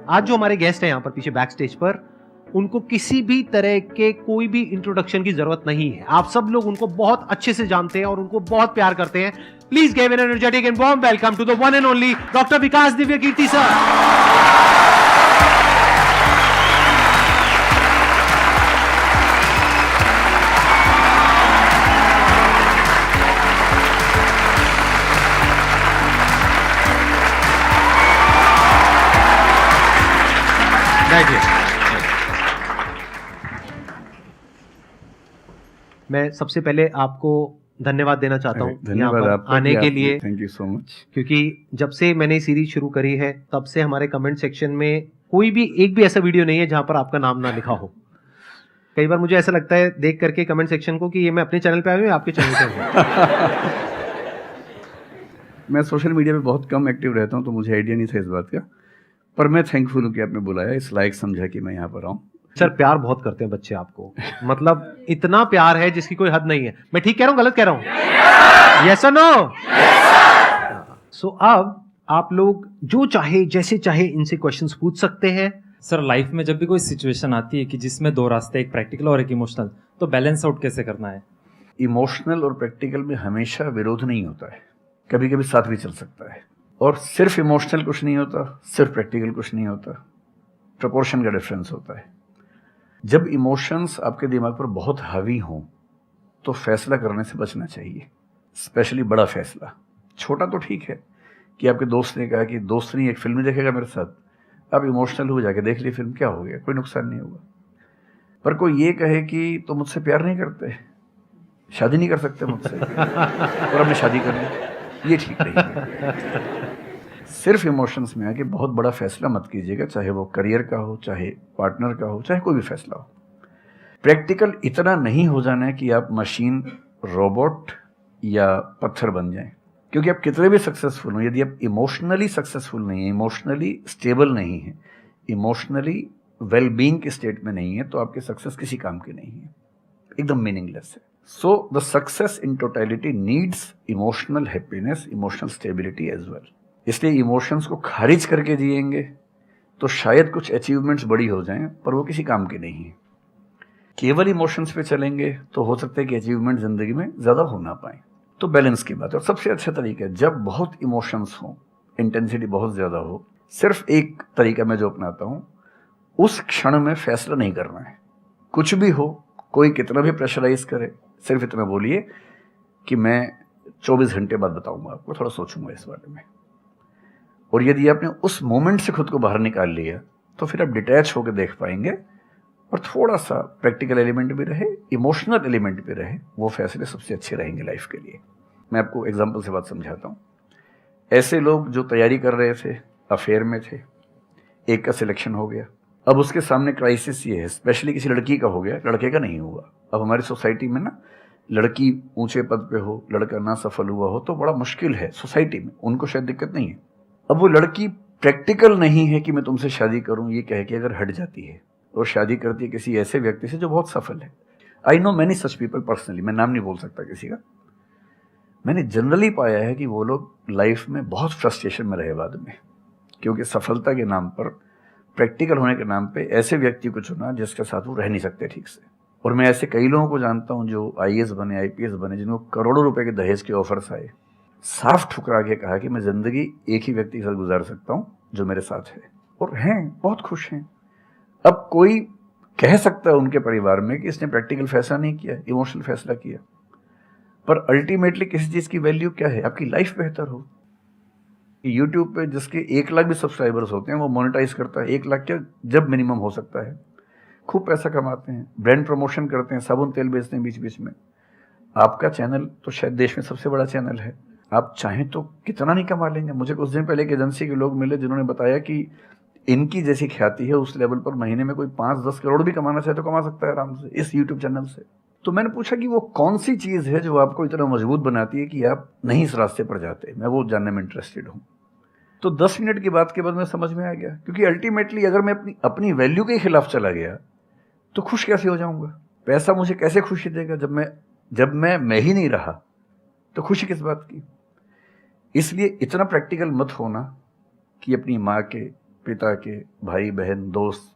आज जो हमारे गेस्ट हैं यहाँ पर पीछे बैक स्टेज पर, उनको किसी भी तरह के कोई भी इंट्रोडक्शन की जरूरत नहीं है। आप सब लोग उनको बहुत अच्छे से जानते हैं और उनको बहुत प्यार करते हैं। Please give an energetic and warm welcome to the one and only doctor Vikas Divya Kirti sir. मैं सबसे पहले आपको धन्यवाद देना चाहता हूँ धन्यवाद आपका आने के लिए। Thank you so much. क्योंकि जब से मैंने सीरीज शुरू करी है तब से हमारे कमेंट सेक्शन में कोई भी एक भी ऐसा वीडियो नहीं है जहां पर आपका नाम ना लिखा हो। कई बार मुझे ऐसा लगता है देख करके कमेंट सेक्शन को कि ये मैं अपने चैनल पे आया हूँ या आपके चैनल पे हूँ। मैं सोशल मीडिया पे बहुत कम एक्टिव रहता हूँ तो मुझे आइडिया नहीं था इस बात का, पर मैं थैंकफुल हूँ कि आपने बुलाया, इस लायक समझा कि मैं यहाँ पर आऊँ। सर प्यार बहुत करते हैं बच्चे आपको, मतलब इतना प्यार है जिसकी कोई हद नहीं है। मैं ठीक कह रहा हूँ गलत कह रहा हूँ? यस और नो? सो अब आप लोग जो चाहे जैसे चाहे इनसे क्वेश्चंस पूछ सकते हैं। सर लाइफ में जब भी कोई सिचुएशन आती है कि जिसमें दो रास्ते, एक प्रैक्टिकल और एक इमोशनल, तो बैलेंस आउट कैसे करना है? इमोशनल और प्रैक्टिकल में हमेशा विरोध नहीं होता है, कभी कभी साथ भी चल सकता है। और सिर्फ इमोशनल कुछ नहीं होता, सिर्फ प्रैक्टिकल कुछ नहीं होता, प्रोपोर्शन का डिफरेंस होता है। जब इमोशंस आपके दिमाग पर बहुत हावी हों तो फैसला करने से बचना चाहिए, स्पेशली बड़ा फैसला। छोटा तो ठीक है कि आपके दोस्त ने कहा कि दोस्त नहीं एक फिल्म देखेगा मेरे साथ, आप इमोशनल हो जाके देख ली फिल्म, क्या हो गया, कोई नुकसान नहीं होगा। पर कोई ये कहे कि तो मुझसे प्यार नहीं करते, शादी नहीं कर सकते मुझसे और हमने शादी कर ली, ये ठीक नहीं है। सिर्फ इमोशंस में है कि बहुत बड़ा फैसला मत कीजिएगा, चाहे वो करियर का हो, चाहे पार्टनर का हो, चाहे कोई भी फैसला हो। प्रैक्टिकल इतना नहीं हो जाना है कि आप मशीन, रोबोट या पत्थर बन जाएं। क्योंकि आप कितने भी सक्सेसफुल हो, यदि आप इमोशनली सक्सेसफुल नहीं है, इमोशनली स्टेबल नहीं है, इमोशनली वेलबींग के स्टेट में नहीं है, तो आपकी सक्सेस किसी काम की नहीं है, एकदम मीनिंगलेस है। So the success in totality needs emotional happiness, emotional stability as well. इसलिए इमोशंस को खारिज करके जिएंगे तो शायद कुछ अचीवमेंट्स बड़ी हो जाएं, पर वो किसी काम की नहीं है। केवल इमोशंस पे चलेंगे तो हो सकता है कि अचीवमेंट जिंदगी में ज़्यादा हो ना पाए। तो बैलेंस की बात है। और सबसे अच्छा तरीका है जब बहुत इमोशंस हो, इंटेंसिटी बहुत ज़्यादा हो, सिर्फ एक तरीका मैं जो अपनाता हूँ, उस क्षण में फैसला नहीं करना है। कुछ भी हो, कोई कितना भी प्रेशराइज करे, सिर्फ इतना बोलिए कि मैं 24 घंटे बाद बताऊंगा आपको, थोड़ा सोचूंगा इस बारे में। और यदि आपने उस मोमेंट से खुद को बाहर निकाल लिया तो फिर आप डिटैच होकर देख पाएंगे और थोड़ा सा प्रैक्टिकल एलिमेंट भी रहे, इमोशनल एलिमेंट भी रहे, वो फैसले सबसे अच्छे रहेंगे लाइफ के लिए। मैं आपको एग्जांपल से बात समझाता हूँ। ऐसे लोग जो तैयारी कर रहे थे, अफेयर में थे, एक का सिलेक्शन हो गया, अब उसके सामने क्राइसिस ये है, स्पेशली किसी लड़की का हो गया, लड़के का नहीं हुआ। अब हमारी सोसाइटी में ना, लड़की ऊंचे पद पे हो, लड़का ना सफल हुआ हो तो बड़ा मुश्किल है सोसाइटी में। उनको शायद दिक्कत नहीं है। अब वो लड़की प्रैक्टिकल नहीं है कि मैं तुमसे शादी करूं, ये कह के अगर हट जाती है और शादी करती है किसी ऐसे व्यक्ति से जो बहुत सफल है। I know many such people personally, मैं नाम नहीं बोल सकता किसी का। मैंने जनरली पाया है कि वो लोग लाइफ में बहुत फ्रस्ट्रेशन में रहे बाद में, क्योंकि सफलता के नाम पर, प्रैक्टिकल होने के नाम पे ऐसे व्यक्ति को चुना जिसके साथ वो रह नहीं सकते ठीक से। और मैं ऐसे कई लोगों को जानता हूं जो IAS बने, IPS बने, जिनको करोड़ों रुपए के दहेज के ऑफर्स आए, साफ ठुकरा के कहा कि मैं जिंदगी एक ही व्यक्ति के साथ गुजार सकता हूं जो मेरे साथ है, और हैं, बहुत खुश हैं। अब कोई कह सकता है उनके परिवार में कि इसने प्रैक्टिकल फैसला नहीं किया, इमोशनल फैसला किया, पर अल्टीमेटली किसी चीज की वैल्यू क्या है? आपकी लाइफ बेहतर हो। यूट्यूब पे जिसके 1 लाख भी सब्सक्राइबर्स होते हैं वो मोनेटाइज करता है, 1 लाख क्या जब मिनिमम हो सकता है, खूब पैसा कमाते हैं, ब्रांड प्रमोशन करते हैं, साबुन तेल बेचते हैं बीच बीच में। आपका चैनल तो शायद देश में सबसे बड़ा चैनल है, आप चाहें तो कितना नहीं कमा लेंगे। मुझे कुछ दिन पहले एक एजेंसी के लोग मिले जिन्होंने बताया कि इनकी जैसी ख्याति है उस लेवल पर महीने में कोई 5-10 करोड़ भी कमाना चाहे तो कमा सकता है आराम से इस यूट्यूब चैनल से। तो मैंने पूछा कि वो कौन सी चीज़ है जो आपको इतना मजबूत बनाती है कि आप नहीं इस रास्ते पर जाते। मैं वो जानने में इंटरेस्टेड हूँ। तो 10 मिनट की बात के बाद मैं समझ में आ गया, क्योंकि अल्टीमेटली अगर मैं अपनी वैल्यू के खिलाफ चला गया तो खुश कैसे हो जाऊंगा? पैसा मुझे कैसे खुशी देगा जब मैं ही नहीं रहा? तो खुशी किस बात की? इसलिए इतना प्रैक्टिकल मत होना कि अपनी माँ के पिता के, भाई बहन, दोस्त,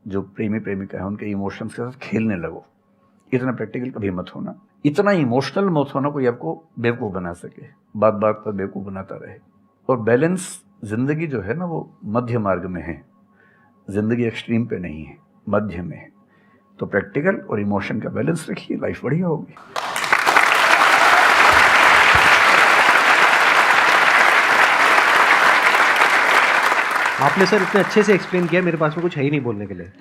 जो प्रेमी प्रेमिका है, उनके इमोशंस के साथ खेलने लगो। इतना प्रैक्टिकल कभी मत होना, इतना इमोशनल मत होना कोई आपको बेवकूफ़ बना सके, बात बात पर बेवकूफ़ बनाता रहे। और बैलेंस जिंदगी जो है ना, वो मध्य मार्ग में है, जिंदगी एक्सट्रीम पे नहीं है, मध्य में है। तो प्रैक्टिकल और इमोशन का बैलेंस रखिए, लाइफ बढ़िया होगी। आपने सर इतने अच्छे से एक्सप्लेन किया, मेरे पास में कुछ है ही नहीं बोलने के लिए।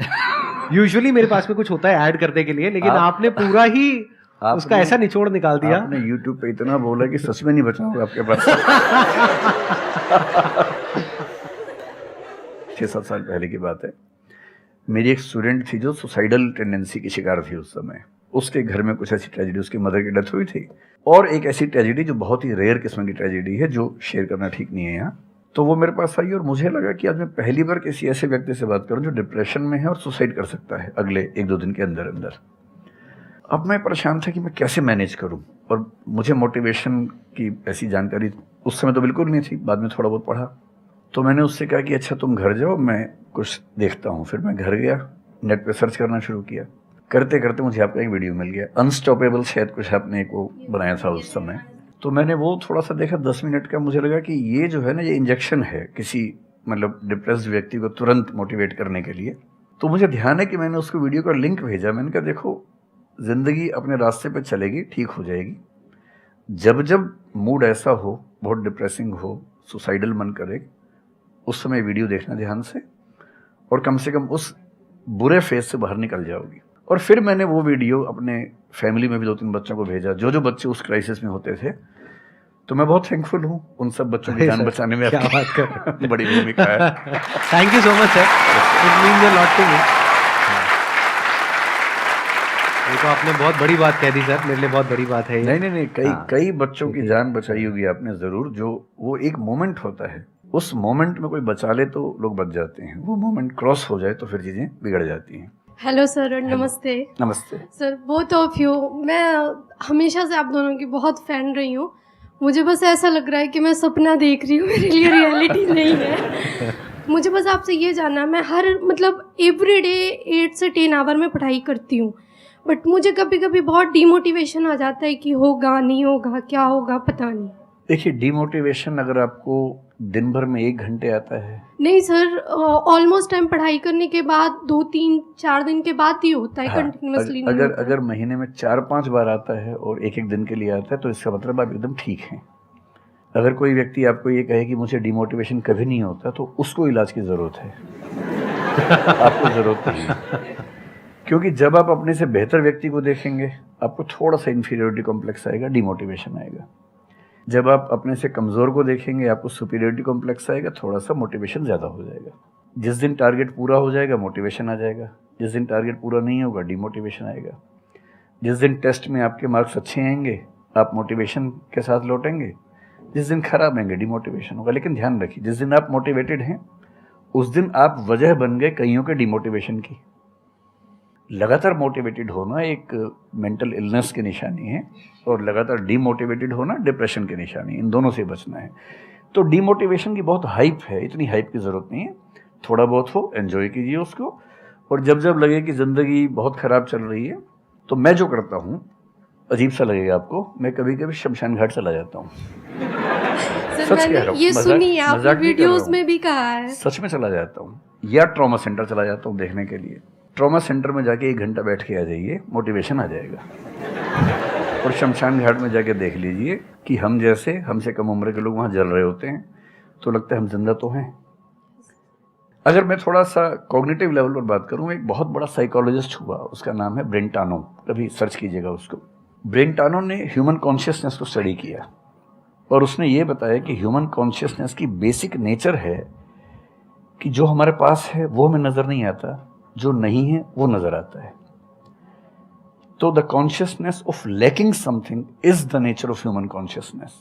यूजुअली मेरे पास में कुछ होता है ऐड करने के लिए, लेकिन आपने पूरा ही उसका ऐसा निचोड़ निकाल दिया। आपने YouTube पे इतना बोला कि सच में नहीं बचा होगा आपके पास। 6-7 साल पहले की बात है, मेरी एक स्टूडेंट थी जो सुसाइडल टेंडेंसी की शिकार थी उस समय। उसके घर में कुछ ऐसी ट्रेजेडी, उसकी मदर की डेथ हुई थी, और एक ऐसी ट्रेजेडी जो बहुत ही रेयर किस्म की ट्रेजेडी है, जो शेयर करना ठीक नहीं है यहाँ। तो वो मेरे पास आई और मुझे लगा कि आज मैं पहली बार किसी ऐसे व्यक्ति से बात करूं जो डिप्रेशन में है और सुसाइड कर सकता है अगले 1-2 दिन के अंदर अंदर। अब मैं परेशान था कि मैं कैसे मैनेज करूं, और मुझे मोटिवेशन की ऐसी जानकारी उस समय तो बिल्कुल नहीं थी, बाद में थोड़ा बहुत पढ़ा। तो मैंने उससे कहा कि अच्छा तुम घर जाओ, मैं कुछ देखता हूँ। फिर मैं घर गया, नेट पे सर्च करना शुरू किया। करते करते मुझे आपका एक वीडियो मिल गया, अनस्टॉपेबल, शायद कुछ आपने एक वो बनाया था उस समय। तो मैंने वो थोड़ा सा देखा, 10 मिनट का। मुझे लगा कि ये जो है ना, ये इंजेक्शन है किसी मतलब डिप्रेस्ड व्यक्ति को तुरंत मोटिवेट करने के लिए। तो मुझे ध्यान है कि मैंने उसको वीडियो का लिंक भेजा। मैंने कहा देखो, जिंदगी अपने रास्ते पे चलेगी, ठीक हो जाएगी। जब जब मूड ऐसा हो, बहुत डिप्रेसिंग हो, सुसाइडल मन करे, उस समय वीडियो देखना ध्यान से, और कम से कम उस बुरे फेज से बाहर निकल जाओगी। और फिर मैंने वो वीडियो अपने फैमिली में भी 2-3 बच्चों को भेजा, जो बच्चे उस क्राइसिस में होते थे। तो मैं बहुत थैंकफुल हूँ उन सब बच्चों की जान बचाने में, क्या बात कर बड़ी भूमिका है। Thank you so much sir, it means a lot to me. ये तो आपने बहुत बड़ी बात कह दी सर, मेरे लिए बहुत बड़ी बात है ये। नहीं, कई बच्चों की जान बचाई होगी आपने ज़रूर। जो वो एक मोमेंट होता है, उस मोमेंट में कोई बचा ले तो लोग बच जाते हैं, वो मोमेंट क्रॉस हो जाए तो फिर चीज़ें बिगड़ जाती हैं। हेलो सर, नमस्ते। नमस्ते सर, बोथ ऑफ यू, मैं हमेशा से आप दोनों की बहुत फ़ैन रही हूँ। मुझे बस ऐसा लग रहा है कि मैं सपना देख रही हूँ, मेरे लिए रियलिटी नहीं है। मुझे बस आपसे ये जानना, मैं हर मतलब एवरी डे 8 से 10 आवर में पढ़ाई करती हूँ, बट मुझे कभी कभी बहुत डीमोटिवेशन आ जाता है कि होगा नहीं होगा, क्या होगा पता नहीं। देखिए, डीमोटिवेशन अगर आपको दिन भर में 1 घंटे आता है, नहीं सर, ऑलमोस्ट टाइम पढ़ाई करने के बाद 2-3-4 दिन के बाद ही होता है, कंटिन्यूसली नहीं होता। अगर महीने में 4-5 बार आता है और 1-1 दिन के लिए आता है, तो इसका मतलब आप एकदम ठीक हैं। अगर कोई व्यक्ति आपको ये कहे कि मुझे डिमोटिवेशन कभी नहीं होता, तो उसको इलाज की ज़रूरत है। आपको ज़रूरत नहीं है, क्योंकि जब आप अपने से बेहतर व्यक्ति को देखेंगे, आपको थोड़ा सा इन्फीरियरिटी कॉम्प्लेक्स आएगा, डिमोटिवेशन आएगा। जब आप अपने से कमज़ोर को देखेंगे, आपको सुपीरियरिटी कॉम्प्लेक्स आएगा, थोड़ा सा मोटिवेशन ज़्यादा हो जाएगा। जिस दिन टारगेट पूरा हो जाएगा, मोटिवेशन आ जाएगा। जिस दिन टारगेट पूरा नहीं होगा, डिमोटिवेशन आएगा। जिस दिन टेस्ट में आपके मार्क्स अच्छे आएंगे, आप मोटिवेशन के साथ लौटेंगे। जिस दिन खराब आएंगे, डिमोटिवेशन होगा। लेकिन ध्यान रखिए, जिस दिन आप मोटिवेटेड हैं, उस दिन आप वजह बन गए कईयों के डिमोटिवेशन की। लगातार मोटिवेटेड होना एक मेंटल इलनेस की निशानी है, और लगातार डीमोटिवेटेड होना डिप्रेशन की निशानी। इन दोनों से बचना है। तो डीमोटिवेशन की बहुत हाइप है, इतनी हाइप की ज़रूरत नहीं है। थोड़ा बहुत हो, एंजॉय कीजिए उसको। और जब जब लगे कि ज़िंदगी बहुत ख़राब चल रही है, तो मैं जो करता हूँ, अजीब सा लगेगा आपको, मैं कभी कभी शमशान घाट चला जाता हूँ। सर, मैंने ये सुनी है, आपने वीडियोस में भी कहा है। सच में चला जाता हूँ, या ट्रॉमा सेंटर चला जाता हूँ देखने के लिए। ट्रॉमा सेंटर में जाके 1 घंटा बैठ के आ जाइए, मोटिवेशन आ जाएगा। और शमशान घाट में जाके देख लीजिए कि हम जैसे हमसे कम उम्र के लोग वहाँ जल रहे होते हैं, तो लगता है हम जिंदा तो हैं। अगर मैं थोड़ा सा कॉग्निटिव लेवल पर बात करूँ, एक बहुत बड़ा साइकोलॉजिस्ट हुआ, उसका नाम है ब्रेंटानो, कभी सर्च कीजिएगा उसको। ब्रेंटानो ने ह्यूमन कॉन्शियसनेस को स्टडी किया, और उसने ये बताया कि ह्यूमन कॉन्शियसनेस की बेसिक नेचर है कि जो हमारे पास है वो हमें नज़र नहीं आता, जो नहीं है वो नज़र आता है। तो the consciousness of lacking something is the nature of human consciousness.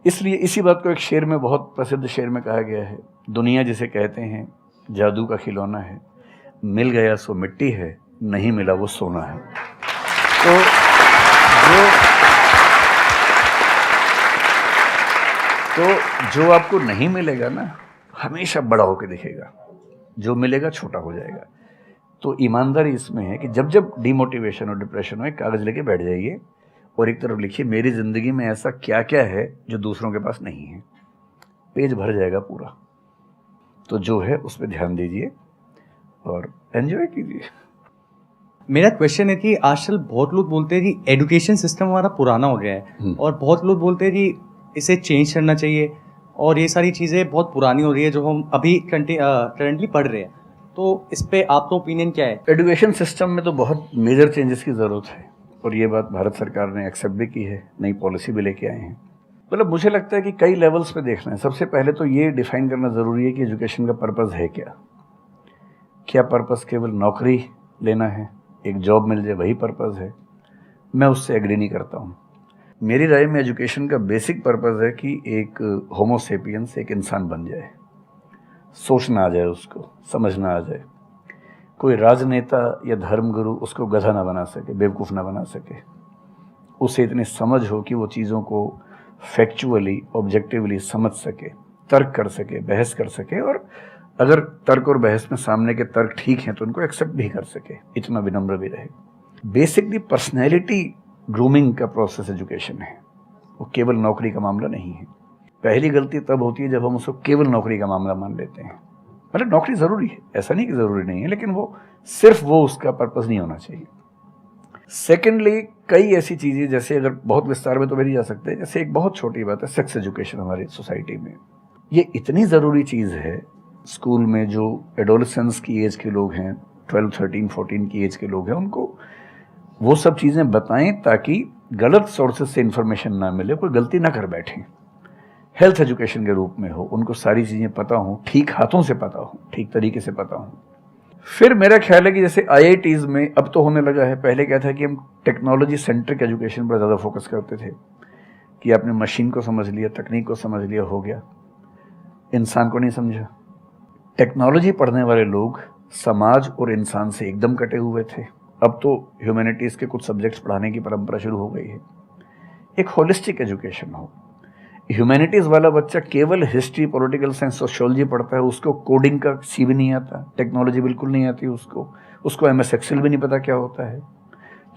इसलिए इसी बात को एक शेर में, बहुत प्रसिद्ध शेर में कहा गया है, दुनिया जिसे कहते हैं जादू का खिलौना है, मिल गया सो मिट्टी है, नहीं मिला वो सोना है। तो जो आपको नहीं मिलेगा ना, हमेशा बड़ा होकर दिखेगा, जो मिलेगा छोटा हो जाएगा। तो ईमानदारी इसमें है कि जब जब डिमोटिवेशन और डिप्रेशन हो, एक कागज़ लेके बैठ जाइए और एक तरफ लिखिए मेरी ज़िंदगी में ऐसा क्या क्या है जो दूसरों के पास नहीं है। पेज भर जाएगा पूरा। तो जो है उस पर ध्यान दीजिए और एंजॉय कीजिए। मेरा क्वेश्चन है कि आजकल बहुत लोग बोलते हैं कि एजुकेशन सिस्टम हमारा पुराना हो गया है और बहुत लोग बोलते हैं कि इसे चेंज करना चाहिए और ये सारी चीज़ें बहुत पुरानी हो रही है जो हम अभी करंटली पढ़ रहे हैं। तो इस पे आपका ओपिनियन क्या है? एजुकेशन सिस्टम में तो बहुत मेजर चेंजेस की ज़रूरत है और ये बात भारत सरकार ने एक्सेप्ट भी की है, नई पॉलिसी भी लेके आए हैं। मतलब मुझे लगता है कि कई लेवल्स पे देखना है। सबसे पहले तो ये डिफाइन करना ज़रूरी है कि एजुकेशन का पर्पज़ है क्या। क्या पर्पज़ केवल नौकरी लेना है, एक जॉब मिल जाए वही पर्पज़ है? मैं उससे एग्री नहीं करता हूँ। मेरी राय में एजुकेशन का बेसिक पर्पज़ है कि एक होमो सेपियंस, एक इंसान बन जाए, सोचना आ जाए, उसको समझना आ जाए। कोई राजनेता या धर्मगुरु उसको गधा ना बना सके, बेवकूफ़ ना बना सके। उसे इतनी समझ हो कि वो चीज़ों को फैक्चुअली, ऑब्जेक्टिवली समझ सके, तर्क कर सके, बहस कर सके और अगर तर्क और बहस में सामने के तर्क ठीक हैं तो उनको एक्सेप्ट भी कर सके, इतना विनम्र भी रहे। बेसिकली पर्सनैलिटी ग्रूमिंग का प्रोसेस एजुकेशन है, वो केवल नौकरी का मामला नहीं है। पहली गलती तब होती है जब हम उसको केवल नौकरी का मामला मान लेते हैं। मतलब नौकरी ज़रूरी है, ऐसा नहीं कि ज़रूरी नहीं है, लेकिन वो सिर्फ वो उसका पर्पज़ नहीं होना चाहिए। सेकेंडली, कई ऐसी चीज़ें जैसे अगर बहुत विस्तार में तो मेरी जा सकते हैं, जैसे एक बहुत छोटी बात है सेक्स एजुकेशन हमारी सोसाइटी में। ये इतनी ज़रूरी चीज़ है। स्कूल में जो एडोलेसेंस की एज के लोग हैं, 12, 13, 14 की एज के लोग हैं, उनको वो सब चीज़ें बताएं ताकि गलत सोर्सेज से इन्फॉर्मेशन ना मिले, कोई गलती ना कर बैठें। हेल्थ एजुकेशन के रूप में हो, उनको सारी चीज़ें पता हो, ठीक हाथों से पता हो, ठीक तरीके से पता हो। फिर मेरा ख्याल है कि जैसे IITs में अब तो होने लगा है, पहले क्या था कि हम टेक्नोलॉजी सेंट्रिक एजुकेशन पर ज़्यादा फोकस करते थे कि आपने मशीन को समझ लिया, तकनीक को समझ लिया, हो गया, इंसान को नहीं समझा। टेक्नोलॉजी पढ़ने वाले लोग समाज और इंसान से एकदम कटे हुए थे। अब तो ह्यूमैनिटीज़ के कुछ सब्जेक्ट्स पढ़ाने की परंपरा शुरू हो गई है। एक होलिस्टिक एजुकेशन हो। ह्यूमैनिटीज़ वाला बच्चा केवल हिस्ट्री, पॉलिटिकल साइंस, सोशियोलॉजी पढ़ता है, उसको कोडिंग का सी भी नहीं आता, टेक्नोलॉजी बिल्कुल नहीं आती उसको MS एक्सेल भी नहीं पता क्या होता है।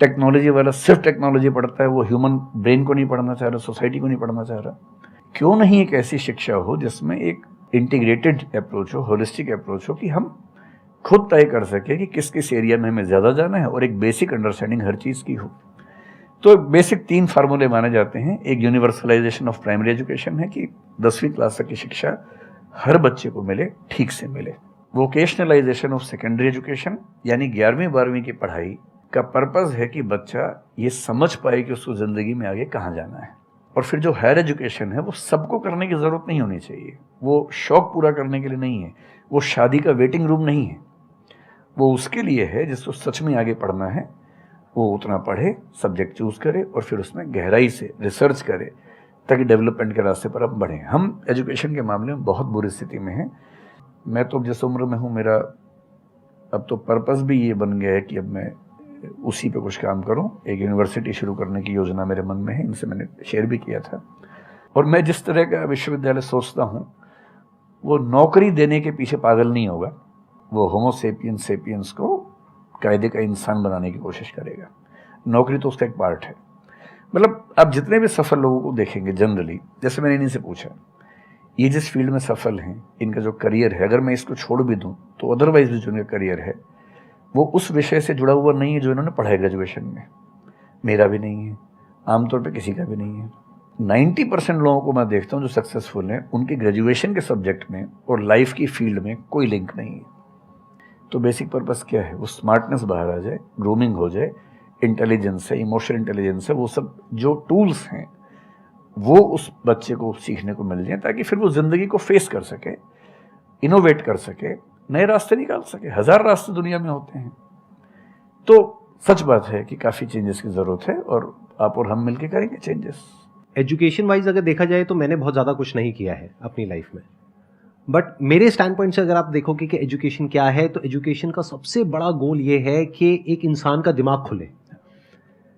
टेक्नोलॉजी वाला सिर्फ टेक्नोलॉजी पढ़ता है, वो ह्यूमन ब्रेन को नहीं पढ़ना चाह रहा, सोसाइटी को नहीं पढ़ना चाह रहा। क्यों नहीं एक ऐसी शिक्षा हो जिसमें एक इंटीग्रेटेड अप्रोच हो, होलिस्टिक अप्रोच हो, कि हम खुद तय कर सके कि किस किस एरिया में हमें ज़्यादा जाना है और एक बेसिक अंडरस्टैंडिंग हर चीज़ की हो। तो बेसिक 3 फार्मूले माने जाते हैं। एक यूनिवर्सलाइजेशन ऑफ प्राइमरी एजुकेशन है कि 10वीं क्लास तक की शिक्षा हर बच्चे को मिले, ठीक से मिले। वोकेशनलाइजेशन ऑफ सेकेंडरी एजुकेशन, यानी 11वीं 12वीं की पढ़ाई का पर्पज़ है कि बच्चा ये समझ पाए कि उसको ज़िंदगी में आगे कहाँ जाना है। और फिर जो हायर एजुकेशन है वो सबको करने की ज़रूरत नहीं होनी चाहिए, वो शौक पूरा करने के लिए नहीं है, वो शादी का वेटिंग रूम नहीं है, वो उसके लिए है जिसको सच में आगे पढ़ना है। वो उतना पढ़े, सब्जेक्ट चूज़ करे और फिर उसमें गहराई से रिसर्च करे ताकि डेवलपमेंट के रास्ते पर अब बढ़ें। हम एजुकेशन के मामले में बहुत बुरी स्थिति में हैं। मैं तो जिस उम्र में हूँ, मेरा अब तो पर्पज़ भी ये बन गया है कि अब मैं उसी पे कुछ काम करूं। एक यूनिवर्सिटी शुरू करने की योजना मेरे मन में है, इनसे मैंने शेयर भी किया था। और मैं जिस तरह का विश्वविद्यालय सोचता हूं वो नौकरी देने के पीछे पागल नहीं होगा, वो होमो सेपियंस को कायदे का इंसान बनाने की कोशिश करेगा। नौकरी तो उसका एक पार्ट है। मतलब आप जितने भी सफल लोगों को देखेंगे जनरली, जैसे मैंने इन्हीं से पूछा, ये जिस फील्ड में सफल हैं, इनका जो करियर है, अगर मैं इसको छोड़ भी दूं तो अदरवाइज भी जो इनका करियर है वो उस विषय से जुड़ा हुआ नहीं है जो इन्होंने पढ़ा है ग्रेजुएशन में। मेरा भी नहीं है, आमतौर पे किसी का भी नहीं है। 90% लोगों को मैं देखता हूँ जो सक्सेसफुल हैं, उनके ग्रेजुएशन के सब्जेक्ट में और लाइफ की फील्ड में कोई लिंक नहीं है। तो बेसिक पर्पस क्या है? वो स्मार्टनेस बाहर आ जाए, ग्रूमिंग हो जाए, इंटेलिजेंस है, इमोशनल इंटेलिजेंस है, वो सब जो टूल्स हैं वो उस बच्चे को सीखने को मिल जाए ताकि फिर वो ज़िंदगी को फेस कर सके, इनोवेट कर सके, नए रास्ते निकाल सके। 1000 रास्ते दुनिया में होते हैं। तो सच बात है कि काफ़ी चेंजेस की ज़रूरत है और आप और हम मिलकर करेंगे चेंजेस। एजुकेशन वाइज अगर देखा जाए तो मैंने बहुत ज़्यादा कुछ नहीं किया है अपनी लाइफ में, बट मेरे स्टैंड पॉइंट से अगर आप देखोगे कि एजुकेशन क्या है, तो एजुकेशन का सबसे बड़ा गोल ये है कि एक इंसान का दिमाग खुले,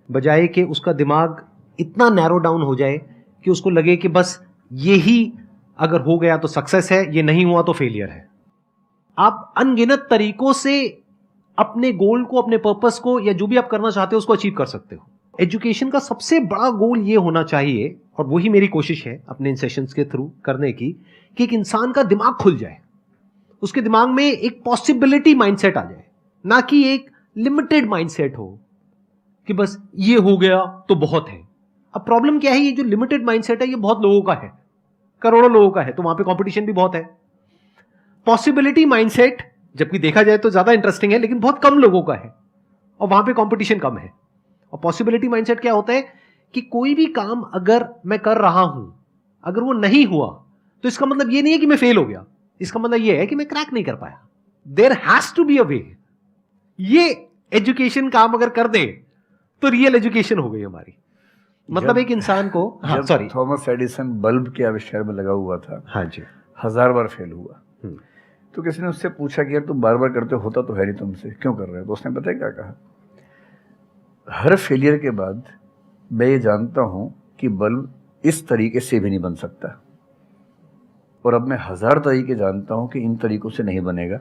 बजाय कि उसका दिमाग इतना नैरो डाउन हो जाए कि उसको लगे कि बस यही अगर हो गया तो सक्सेस है, ये नहीं हुआ तो फेलियर है। आप अनगिनत तरीकों से अपने गोल को, अपने पर्पस को, या जो भी आप करना चाहते हो उसको अचीव कर सकते हो। एजुकेशन का सबसे बड़ा गोल ये होना चाहिए, और वही मेरी कोशिश है अपने इन सेशंस के थ्रू करने की, कि एक इंसान का दिमाग खुल जाए, उसके दिमाग में एक पॉसिबिलिटी माइंडसेट आ जाए, ना कि एक लिमिटेड माइंडसेट हो कि बस ये हो गया तो बहुत है। अब प्रॉब्लम क्या है, ये जो लिमिटेड माइंडसेट है ये बहुत लोगों का है, करोड़ों लोगों का है, तो वहां पे कंपटीशन भी बहुत है। पॉसिबिलिटी माइंडसेट जबकि देखा जाए तो ज्यादा इंटरेस्टिंग है, लेकिन बहुत कम लोगों का है और वहां पे कंपटीशन कम है। और पॉसिबिलिटी माइंडसेट क्या होता है कि कोई भी काम अगर मैं कर रहा हूं, अगर वो नहीं हुआ तो इसका मतलब ये नहीं है कि मैं फेल हो गया, इसका मतलब ये है कि मैं क्रैक नहीं कर पाया। There has to be a way. ये एजुकेशन काम अगर कर दे तो रियल एजुकेशन हो गई हमारी। मतलब एक इंसान को, हाँ सॉरी, थॉमस एडिसन बल्ब के आविष्कार में लगा हुआ था, हाँ जी, 1000 बार फेल हुआ। तो किसी ने उससे पूछा कि यार तुम बार बार करते होता तो है नहीं तुमसे, क्यों कर रहे हो? तो उसने पता है क्या कहा, हर फेलियर के बाद मैं ये जानता हूं कि बल्ब इस तरीके से भी नहीं बन सकता, और अब मैं 1000 तरीके जानता हूं कि इन तरीकों से नहीं बनेगा,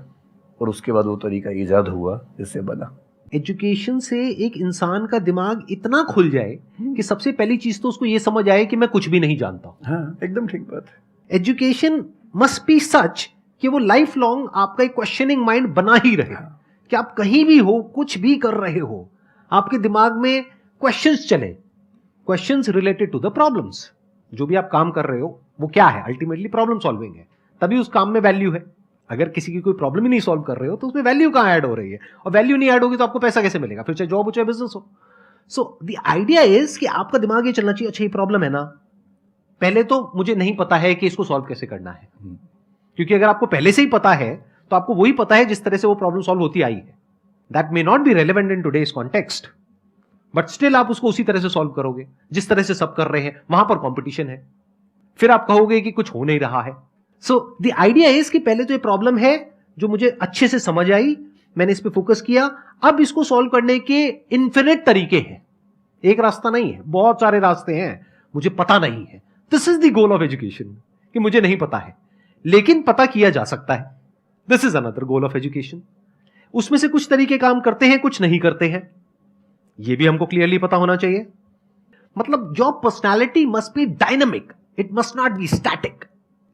और उसके बाद वो तरीका ईजाद हुआ जिससे बना। एजुकेशन से एक इंसान का दिमाग इतना खुल जाए कि सबसे पहली चीज तो उसको ये समझ आए कि मैं कुछ भी नहीं जानता हूं। हाँ, एकदम ठीक बात है। एजुकेशन मस्ट बी सच कि वो लाइफ लॉन्ग आपका एक क्वेश्चनिंग माइंड बना ही रहे, कि आप कहीं भी हो, कुछ भी कर रहे हो, आपके दिमाग में क्वेश्चंस चले, questions related to the problems. जो भी आप काम कर रहे हो वो क्या है, अल्टीमेटली प्रॉब्लम सॉल्विंग है, तभी उस काम में वैल्यू है। अगर किसी की कोई प्रॉब्लम ही नहीं सॉल्व कर रहे हो तो उसमें वैल्यू कहां ऐड हो रही है, और वैल्यू नहीं ऐड होगी तो आपको पैसा कैसे मिलेगा, फिर चाहे जॉब हो चाहे बिजनेस हो। सो द आइडिया इज कि आपका दिमाग ये चलना चाहिए, अच्छा ये प्रॉब्लम है ना, पहले तो मुझे नहीं पता है कि इसको सॉल्व कैसे करना है, क्योंकि अगर आपको पहले से ही पता है तो आपको वही पता है जिस तरह से वो प्रॉब्लम सॉल्व होती आई है। That may not be relevant in today's context, but still आप उसको उसी तरह से सॉल्व करोगे जिस तरह से सब कर रहे हैं। वहां पर कंपटीशन है, फिर आप कहोगे कि कुछ हो नहीं रहा है। सो द आइडिया इज कि पहले तो ये प्रॉब्लम है जो मुझे अच्छे से समझ आई, मैंने इस पे फोकस किया, अब इसको सॉल्व करने के इन्फिनिट तरीके हैं, एक रास्ता नहीं है, बहुत सारे रास्ते हैं, मुझे पता नहीं है। This is the goal of education, कि मुझे नहीं पता है लेकिन पता किया जा सकता है। This is another goal of education. उसमें से कुछ तरीके काम करते हैं, कुछ नहीं करते हैं, यह भी हमको क्लियरली पता होना चाहिए। मतलब your personality must be dynamic, it must not be static.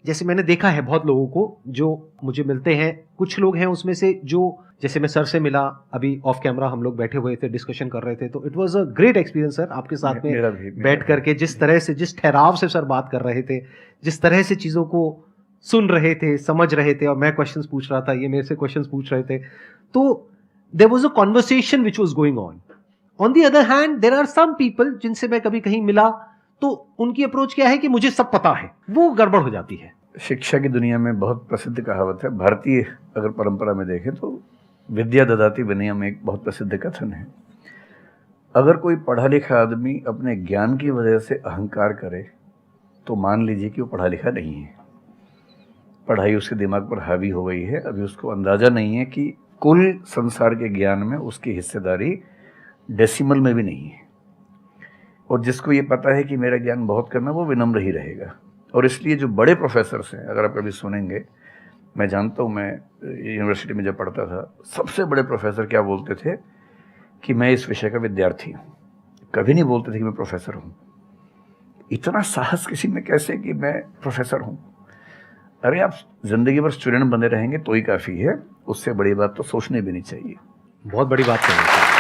जैसे मैंने देखा है बहुत लोगों को जो मुझे मिलते हैं, कुछ लोग हैं उसमें से जो, जैसे मैं सर से मिला अभी ऑफ कैमरा, हम लोग बैठे हुए थे, डिस्कशन कर रहे थे, तो it was a great experience sir आपके साथ में बैठ करके, जिस तरह से, जिस ठहराव से सर बात कर रहे थे, जिस तरह से चीजों को सुन रहे थे, समझ रहे थे, और मैं क्वेश्चंस पूछ रहा था, ये मेरे से क्वेश्चंस पूछ रहे थे, तो there was a conversation which was going on. On the other hand there are some people जिनसे मैं कभी कहीं मिला तो उनकी अप्रोच क्या है कि मुझे सब पता है, वो गड़बड़ हो जाती है। शिक्षा की दुनिया में बहुत प्रसिद्ध कहावत है, भारतीय अगर परंपरा में देखें तो विद्या ददाति विनयम एक बहुत प्रसिद्ध कथन है। अगर कोई पढ़ा लिखा आदमी अपने ज्ञान की वजह से अहंकार करे तो मान लीजिए कि वो पढ़ा लिखा नहीं है, पढ़ाई उसके दिमाग पर हावी हो गई है, अभी उसको अंदाजा नहीं है कि कुल संसार के ज्ञान में उसकी हिस्सेदारी डेसिमल में भी नहीं है। और जिसको ये पता है कि मेरा ज्ञान बहुत कम है वो विनम्र ही रहेगा। और इसलिए जो बड़े प्रोफेसर्स हैं, अगर आप कभी सुनेंगे, मैं जानता हूँ, मैं यूनिवर्सिटी में जब पढ़ता था, सबसे बड़े प्रोफेसर क्या बोलते थे कि मैं इस विषय का विद्यार्थी हूँ, कभी नहीं बोलते थे कि मैं प्रोफेसर हूँ। इतना साहस किसी में कैसे कि मैं प्रोफेसर हूँ? अरे आप जिंदगी भर स्टूडेंट बने रहेंगे तो ही काफ़ी है, उससे बड़ी बात तो सोचनी भी नहीं चाहिए। बहुत बड़ी बात है।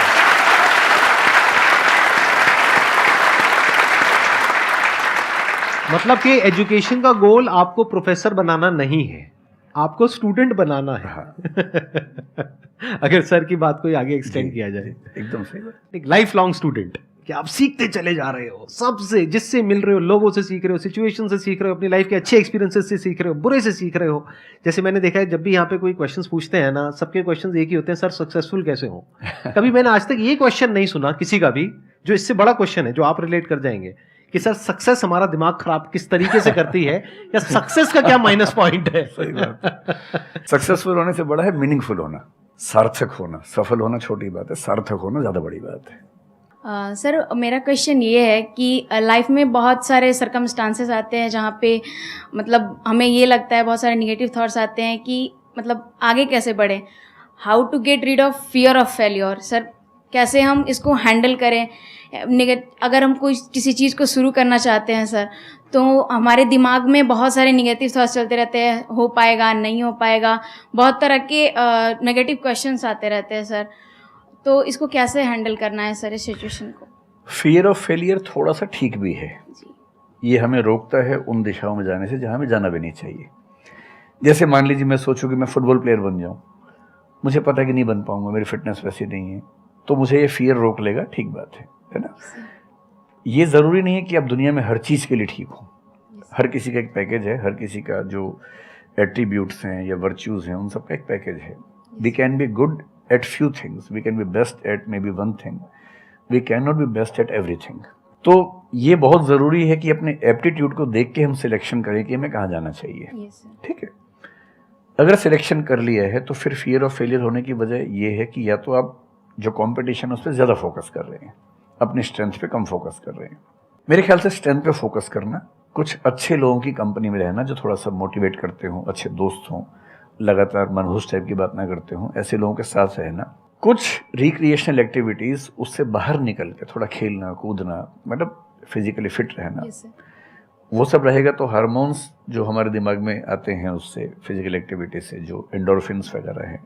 मतलब कि एजुकेशन का गोल आपको प्रोफेसर बनाना नहीं है, आपको स्टूडेंट बनाना है। हाँ। अगर सर की बात को आगे एक्सटेंड किया जाए, एकदम सही बात। एक लाइफ लॉन्ग स्टूडेंट, कि आप सीखते चले जा रहे हो, सबसे, जिससे मिल रहे हो, लोगों से सीख रहे हो, सिचुएशन से सीख रहे हो, अपनी लाइफ के अच्छे एक्सपीरियंसेस से सीख रहे हो, बुरे से सीख रहे हो। जैसे मैंने देखा है जब भी यहाँ पे कोई क्वेश्चंस पूछते हैं ना, सबके क्वेश्चंस एक ही होते हैं, सर सक्सेसफुल कैसे हो। कभी मैंने आज तक ये क्वेश्चन नहीं सुना किसी का भी जो इससे बड़ा क्वेश्चन है, जो आप रिलेट कर जाएंगे कि सर सक्सेस हमारा दिमाग खराब किस तरीके से करती है, या सक्सेस का क्या माइनस पॉइंट है। सही बात। सक्सेसफुल होने से बड़ा है मीनिंगफुल होना, सार्थक होना। सफल होना छोटी बात है, सार्थक होना ज्यादा बड़ी बात है। सर मेरा क्वेश्चन ये है कि लाइफ में बहुत सारे सर्कमस्टांसेस आते हैं जहाँ पे मतलब हमें ये लगता है, बहुत सारे निगेटिव थॉट्स आते हैं कि मतलब आगे कैसे बढ़ें, how to get rid of fear of failure. Sir कैसे हम इसको हैंडल करें? अगर हम कोई किसी चीज़ को शुरू करना चाहते हैं सर, तो हमारे दिमाग में बहुत सारे निगेटिव थॉट्स चलते रहते हैं, हो पाएगा नहीं हो पाएगा, बहुत तरह के नेगेटिव क्वेश्चंस आते रहते हैं सर। तो इसको कैसे हैंडल करना है सर इस सिचुएशन को? फियर ऑफ फेलियर थोड़ा सा ठीक भी है। ये हमें रोकता है उन दिशाओं में जाने से जहाँ हमें जाना भी नहीं चाहिए। जैसे मान लीजिए मैं सोचूं कि मैं फुटबॉल प्लेयर बन जाऊं, मुझे पता है कि नहीं बन पाऊंगा, मेरी फिटनेस वैसी नहीं है, तो मुझे ये फियर रोक लेगा, ठीक बात है ना। ये ज़रूरी नहीं है कि आप दुनिया में हर चीज़ के लिए ठीक हो। हर किसी का एक पैकेज है, हर किसी का जो एट्रीब्यूट्स हैं या वर्च्यूज़ हैं उन सब का एक पैकेज है। We can be good at few things, we can be best at maybe one thing, we can not be best at everything. तो ये बहुत ज़रूरी है कि अपने एप्टीट्यूड को देख के हम सिलेक्शन करें कि हमें कहाँ जाना चाहिए। ठीक है, अगर सिलेक्शन कर लिया है तो फिर फियर ऑफ फेलियर होने की वजह ये है कि या तो आप जो कंपटीशन है उस पर ज़्यादा फोकस कर रहे हैं, अपनी स्ट्रेंथ पे कम फोकस कर रहे हैं। मेरे ख्याल से स्ट्रेंथ पे फोकस करना, कुछ अच्छे लोगों की कंपनी में रहना जो थोड़ा सा मोटिवेट करते हों, अच्छे दोस्त हों, लगातार मनहूस टाइप की बात ना करते हों, ऐसे लोगों के साथ रहना, कुछ रिक्रिएशनल एक्टिविटीज़ उससे बाहर निकल के थोड़ा खेलना कूदना, मतलब फिजिकली फिट रहना, वो सब रहेगा तो हार्मोन्स जो हमारे दिमाग में आते हैं उससे, फिजिकल एक्टिविटी से, जो एंडोर्फिन्स वगैरह हैं,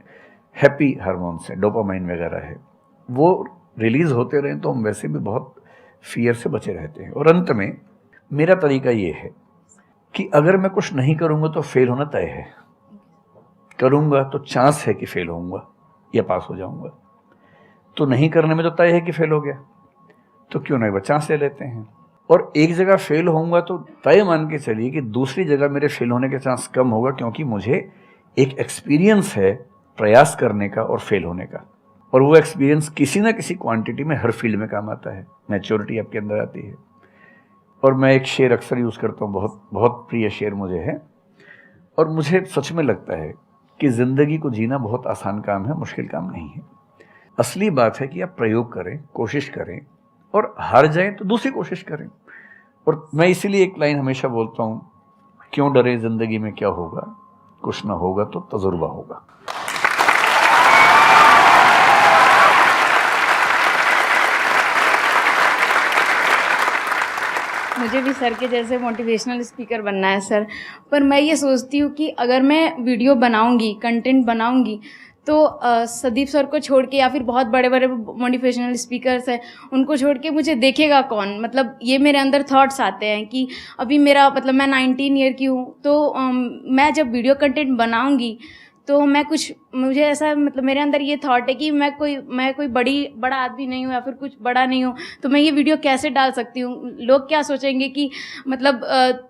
हैप्पी हार्मोन्स हैं, डोपामाइन वगैरह है, वो रिलीज़ होते रहें तो हम वैसे भी बहुत फियर से बचे रहते हैं। और अंत में मेरा तरीका ये है कि अगर मैं कुछ नहीं करूँगा तो फेल होना तय है, करूँगा तो चांस है कि फेल होऊंगा या पास हो जाऊँगा, तो नहीं करने में तो तय है कि फेल हो गया, तो क्यों ना एक बार चांस ले लेते हैं। और एक जगह फेल होऊंगा तो तय मान के चलिए कि दूसरी जगह मेरे फेल होने के चांस कम होगा, क्योंकि मुझे एक एक्सपीरियंस है प्रयास करने का और फेल होने का, और वो एक्सपीरियंस किसी ना किसी क्वांटिटी में हर फील्ड में काम आता है। मैच्योरिटी आपके अंदर आती है। और मैं एक शेर अक्सर यूज़ करता हूँ, बहुत बहुत प्रिय शेर मुझे है, और मुझे सच में लगता है कि ज़िंदगी को जीना बहुत आसान काम है, मुश्किल काम नहीं है। असली बात है कि आप प्रयोग करें, कोशिश करें, और हार जाएं तो दूसरी कोशिश करें। और मैं इसीलिए एक लाइन हमेशा बोलता हूँ, क्यों डरे, ज़िंदगी में क्या होगा, कुछ ना होगा तो तजुर्बा होगा। मुझे भी सर के जैसे मोटिवेशनल स्पीकर बनना है सर, पर मैं ये सोचती हूँ कि अगर मैं वीडियो बनाऊँगी, कंटेंट बनाऊँगी, तो संदीप सर को छोड़ के या फिर बहुत बड़े बड़े मोटिवेशनल स्पीकर्स हैं उनको छोड़ के मुझे देखेगा कौन? मतलब ये मेरे अंदर थॉट्स आते हैं कि अभी मेरा मतलब मैं 19 ईयर की हूँ, तो मैं जब वीडियो कंटेंट बनाऊँगी तो मैं कुछ, मुझे ऐसा मतलब मेरे अंदर ये थॉट है कि मैं कोई बड़ा आदमी नहीं हूँ या फिर कुछ बड़ा नहीं हूँ, तो मैं ये वीडियो कैसे डाल सकती हूँ? लोग क्या सोचेंगे कि मतलब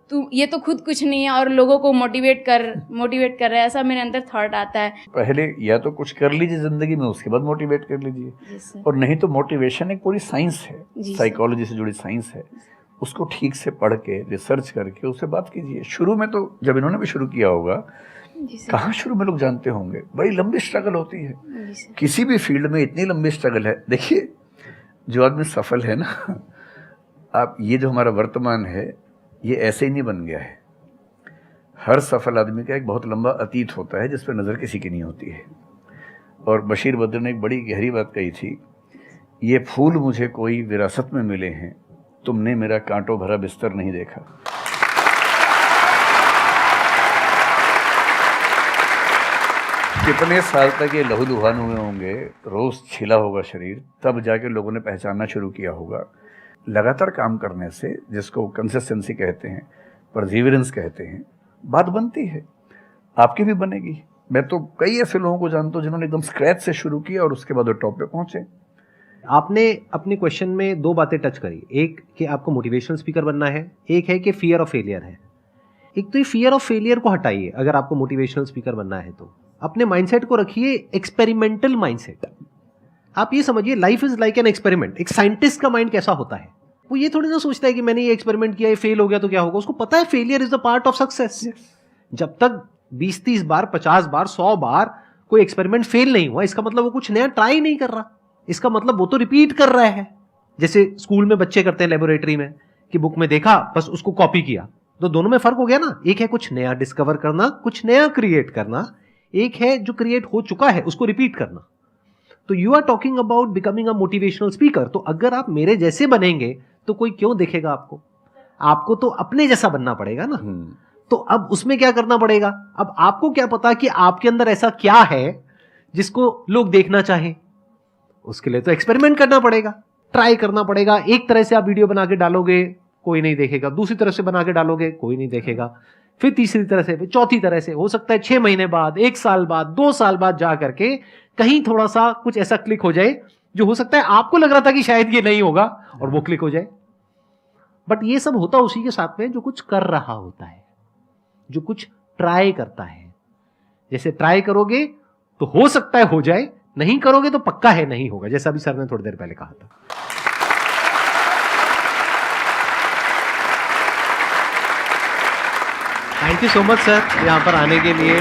तू ये तो खुद कुछ नहीं है और लोगों को मोटिवेट कर रहा है, ऐसा मेरे अंदर थॉट आता है। पहले या तो कुछ कर लीजिए ज़िंदगी में, उसके बाद मोटिवेट कर लीजिए। और नहीं तो मोटिवेशन एक पूरी साइंस है, साइकोलॉजी से जुड़ी साइंस है, उसको ठीक से पढ़ के रिसर्च करके उससे बात कीजिए। शुरू में तो जब इन्होंने भी शुरू किया होगा, कहाँ शुरू में लोग जानते होंगे, बड़ी लंबी स्ट्रगल होती है। किसी भी फील्ड में इतनी लंबी स्ट्रगल है। देखिए, जो आदमी सफल है ना, आप ये जो हमारा वर्तमान है ये ऐसे ही नहीं बन गया है। हर सफल आदमी का एक बहुत लंबा अतीत होता है जिस पर नज़र किसी की नहीं होती है। और बशीर बद्र ने एक बड़ी गहरी बात कही थी, ये फूल मुझे कोई विरासत में मिले हैं, तुमने मेरा कांटों भरा बिस्तर नहीं देखा। कितने साल तक ये लहूलुहान हुए होंगे, रोज़ छिला होगा शरीर, तब जाके लोगों ने पहचानना शुरू किया होगा। लगातार काम करने से, जिसको कंसिस्टेंसी कहते हैं, परसिवरेंस कहते हैं, बात बनती है, आपकी भी बनेगी। मैं तो कई ऐसे लोगों को जानता हूँ जिन्होंने एकदम स्क्रैच से शुरू किया और उसके बाद वो टॉप पे पहुँचे। आपने अपने क्वेश्चन में दो बातें टच करी, एक कि आपको मोटिवेशनल स्पीकर बनना है, एक है कि फियर ऑफ फेलियर है। एक तो ये फियर ऑफ फेलियर को हटाइए अगर आपको मोटिवेशनल स्पीकर बनना है तो। अपने माइंडसेट को रखिए एक्सपेरिमेंटल माइंडसेट। आप ये समझिए life is like an experiment. एक साइंटिस्ट का माइंड कैसा होता है, वो ये थोड़ी ना सोचता है कि मैंने ये एक्सपेरिमेंट किया, ये फेल हो गया तो क्या होगा। उसको पता है failure is the part of success. जब तक 20-30 बार, 50 बार, 100 बार कोई एक्सपेरिमेंट फेल नहीं हुआ, इसका मतलब वो कुछ नया ट्राई नहीं कर रहा, इसका मतलब वो तो रिपीट कर रहा है। जैसे स्कूल में बच्चे करते हैं लेबोरेटरी में कि बुक में देखा बस उसको कॉपी किया, तो दोनों में फर्क हो गया ना। एक है कुछ नया डिस्कवर करना, कुछ नया क्रिएट करना, एक है जो क्रिएट हो चुका है उसको रिपीट करना। तो you are talking about becoming a motivational speaker. तो अगर आप मेरे जैसे बनेंगे तो कोई क्यों देखेगा आपको? आपको तो अपने जैसा बनना पड़ेगा ना। तो अब उसमें क्या करना पड़ेगा? अब आपको क्या पता कि आपके अंदर ऐसा क्या है जिसको लोग देखना चाहें? उसके लिए तो एक्सपेरिमेंट करना पड़ेगा, ट्राई करना पड़ेगा। एक तरह से आप वीडियो बना के डालोगे, कोई नहीं देखेगा। दूसरी तरह से बना के डालोगे, कोई नहीं देखेगा। फिर तीसरी तरह से, फिर चौथी तरह से। हो सकता है 6 महीने बाद, 1 साल बाद, 2 साल बाद जा करके कहीं थोड़ा सा कुछ ऐसा क्लिक हो जाए जो हो सकता है आपको लग रहा था कि शायद ये नहीं होगा और वो क्लिक हो जाए। बट ये सब होता उसी के साथ में जो कुछ कर रहा होता है, जो कुछ ट्राई करता है। जैसे ट्राई करोगे तो हो सकता है हो जाए, नहीं करोगे तो पक्का है नहीं होगा, जैसा अभी सर ने थोड़ी देर पहले कहा था। Thank you so much sir यहाँ पर आने के लिए।